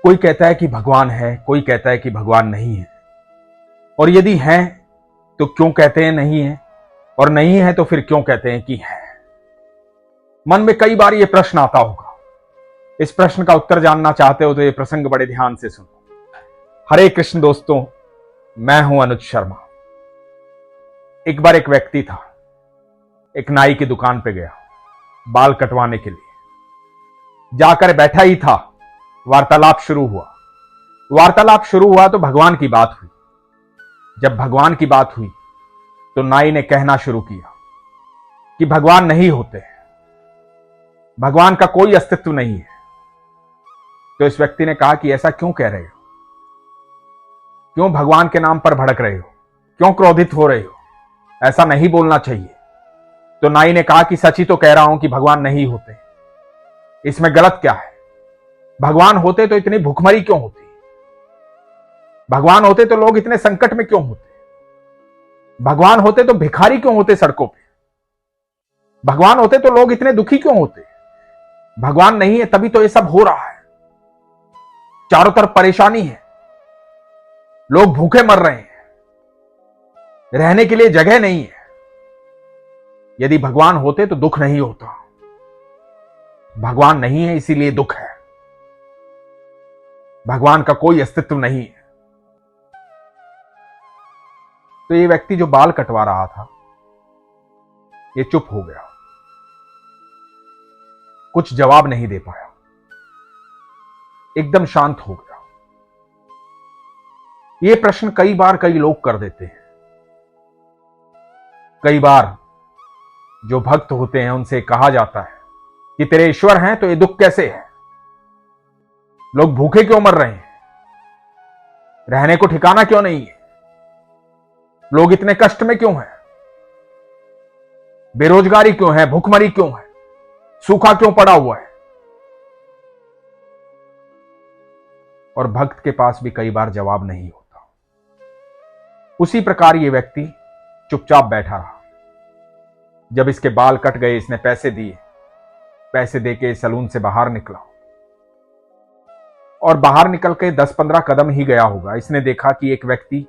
कोई कहता है कि भगवान है, कोई कहता है कि भगवान नहीं है, और यदि है तो क्यों कहते हैं नहीं है, और नहीं है तो फिर क्यों कहते हैं कि है। मन में कई बार यह प्रश्न आता होगा। इस प्रश्न का उत्तर जानना चाहते हो तो यह प्रसंग बड़े ध्यान से सुनो। हरे कृष्ण दोस्तों, मैं हूं अनुज शर्मा। एक बार एक व्यक्ति था, एक नाई की दुकान पे गया बाल कटवाने के लिए। जाकर बैठा ही था, वार्तालाप शुरू हुआ तो भगवान की बात हुई। जब भगवान की बात हुई तो नाई ने कहना शुरू किया कि भगवान नहीं होते, भगवान का कोई अस्तित्व नहीं है। तो इस व्यक्ति ने कहा कि ऐसा क्यों कह रहे हो, क्यों भगवान के नाम पर भड़क रहे हो, क्यों क्रोधित हो रहे हो, ऐसा नहीं बोलना चाहिए। तो नाई ने कहा कि सच ही तो कह रहा हूं कि भगवान नहीं होते, इसमें गलत क्या है। भगवान होते तो इतनी भूखमरी क्यों होती, भगवान होते तो लोग इतने संकट में क्यों होते, भगवान होते तो भिखारी क्यों होते सड़कों पे, भगवान होते तो लोग इतने दुखी क्यों होते। भगवान नहीं है तभी तो ये सब हो रहा है। चारों तरफ परेशानी है, लोग भूखे मर रहे हैं, रहने के लिए जगह नहीं है। यदि भगवान होते तो दुख नहीं होता। भगवान नहीं है इसीलिए दुख है। भगवान का कोई अस्तित्व नहीं है। तो ये व्यक्ति जो बाल कटवा रहा था, ये चुप हो गया, कुछ जवाब नहीं दे पाया, एकदम शांत हो गया। ये प्रश्न कई बार कई लोग कर देते हैं। कई बार जो भक्त होते हैं उनसे कहा जाता है कि तेरे ईश्वर हैं तो ये दुख कैसे है, लोग भूखे क्यों मर रहे हैं, रहने को ठिकाना क्यों नहीं है, लोग इतने कष्ट में क्यों हैं, बेरोजगारी क्यों है, भूखमरी क्यों है, सूखा क्यों पड़ा हुआ है। और भक्त के पास भी कई बार जवाब नहीं होता। उसी प्रकार ये व्यक्ति चुपचाप बैठा रहा। जब इसके बाल कट गए, इसने पैसे दिए, पैसे देके सैलून से बाहर निकला, और बाहर निकल के 10-15 कदम ही गया होगा, इसने देखा कि एक व्यक्ति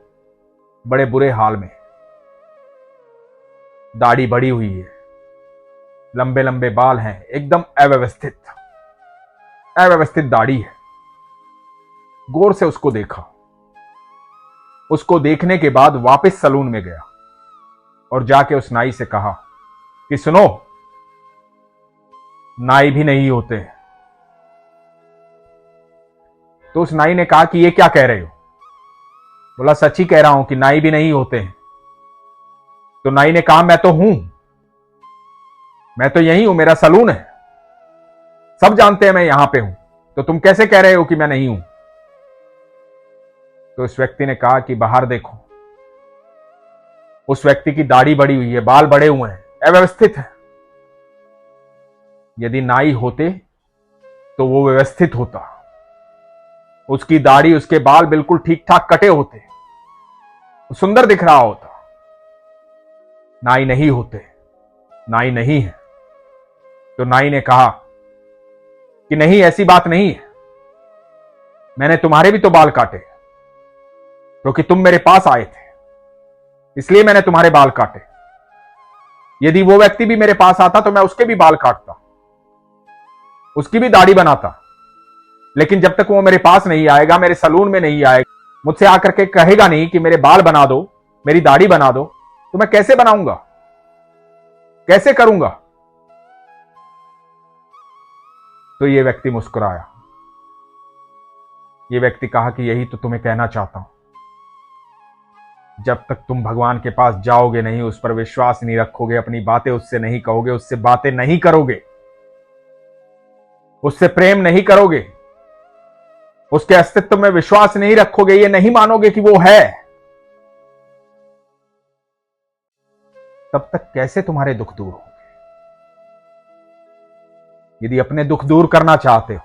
बड़े बुरे हाल में, दाढ़ी बढ़ी हुई है, लंबे लंबे बाल हैं, एकदम अव्यवस्थित दाढ़ी है। गौर से उसको देखा। उसको देखने के बाद वापस सैलून में गया और जाके उस नाई से कहा कि सुनो, नाई भी नहीं होते। तो उस नाई ने कहा कि ये क्या कह रहे हो। बोला सच ही कह रहा हूं कि नाई भी नहीं होते हैं। तो नाई ने कहा मैं तो हूं, मैं तो यही हूं, मेरा सैलून है, सब जानते हैं मैं यहां पे हूं, तो तुम कैसे कह रहे हो कि मैं नहीं हूं। तो उस व्यक्ति ने कहा कि बाहर देखो। उस व्यक्ति की दाढ़ी बढ़ी हुई है, बाल बड़े हुए हैं, अव्यवस्थित है। यदि नाई होते तो वो व्यवस्थित होता, उसकी दाढ़ी, उसके बाल बिल्कुल ठीक ठाक कटे होते, सुंदर दिख रहा होता। नाई नहीं होते, नाई नहीं है। तो नाई ने कहा कि नहीं, ऐसी बात नहीं है, मैंने तुम्हारे भी तो बाल काटे, क्योंकि तुम मेरे पास आए थे, इसलिए मैंने तुम्हारे बाल काटे। यदि वो व्यक्ति भी मेरे पास आता तो मैं उसके भी बाल काटता, उसकी भी दाढ़ी बनाता। लेकिन जब तक वो मेरे पास नहीं आएगा, मेरे सैलून में नहीं आएगा, मुझसे आकर के कहेगा नहीं कि मेरे बाल बना दो, मेरी दाढ़ी बना दो, तो मैं कैसे बनाऊंगा, कैसे करूंगा। तो ये व्यक्ति मुस्कुराया। ये व्यक्ति कहा कि यही तो तुम्हें कहना चाहता हूं। जब तक तुम भगवान के पास जाओगे नहीं, उस पर विश्वास नहीं रखोगे, अपनी बातें उससे नहीं कहोगे, उससे बातें नहीं करोगे, उससे प्रेम नहीं करोगे, उसके अस्तित्व में विश्वास नहीं रखोगे, ये नहीं मानोगे कि वो है, तब तक कैसे तुम्हारे दुख दूर होंगे। यदि अपने दुख दूर करना चाहते हो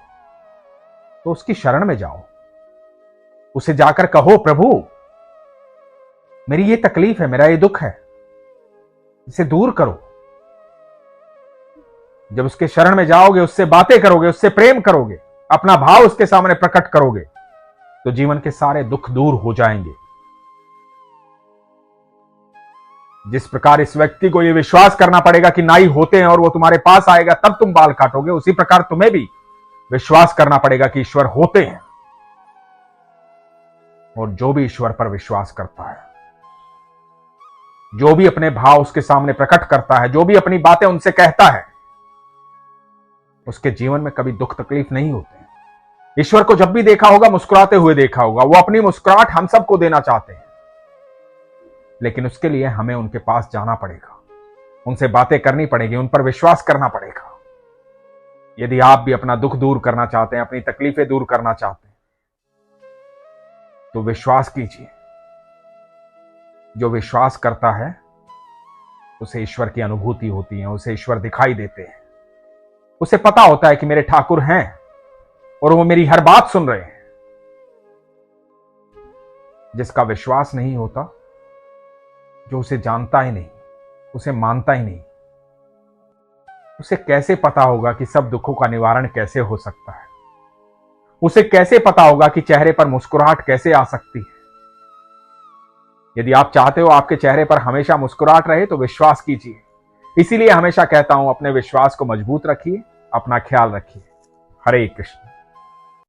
तो उसकी शरण में जाओ, उसे जाकर कहो प्रभु मेरी ये तकलीफ है, मेरा ये दुख है, इसे दूर करो। जब उसके शरण में जाओगे, उससे बातें करोगे, उससे प्रेम करोगे, अपना भाव उसके सामने प्रकट करोगे तो जीवन के सारे दुख दूर हो जाएंगे। जिस प्रकार इस व्यक्ति को यह विश्वास करना पड़ेगा कि नाई होते हैं और वो तुम्हारे पास आएगा तब तुम बाल काटोगे, उसी प्रकार तुम्हें भी विश्वास करना पड़ेगा कि ईश्वर होते हैं। और जो भी ईश्वर पर विश्वास करता है, जो भी अपने भाव उसके सामने प्रकट करता है, जो भी अपनी बातें उनसे कहता है, उसके जीवन में कभी दुख तकलीफ नहीं होते। ईश्वर को जब भी देखा होगा मुस्कुराते हुए देखा होगा। वो अपनी मुस्कुराहट हम सबको देना चाहते हैं, लेकिन उसके लिए हमें उनके पास जाना पड़ेगा, उनसे बातें करनी पड़ेगी, उन पर विश्वास करना पड़ेगा। यदि आप भी अपना दुख दूर करना चाहते हैं, अपनी तकलीफें दूर करना चाहते हैं, तो विश्वास कीजिए। जो विश्वास करता है उसे ईश्वर की अनुभूति होती है, उसे ईश्वर दिखाई देते हैं, उसे पता होता है कि मेरे ठाकुर हैं और वो मेरी हर बात सुन रहे हैं। जिसका विश्वास नहीं होता, जो उसे जानता ही नहीं, उसे मानता ही नहीं, उसे कैसे पता होगा कि सब दुखों का निवारण कैसे हो सकता है? उसे कैसे पता होगा कि चेहरे पर मुस्कुराहट कैसे आ सकती है? यदि आप चाहते हो आपके चेहरे पर हमेशा मुस्कुराहट रहे तो विश्वास कीजिए। इसीलिए हमेशा कहता हूं, अपने विश्वास को मजबूत रखिए, अपना ख्याल रखिए। हरे कृष्ण।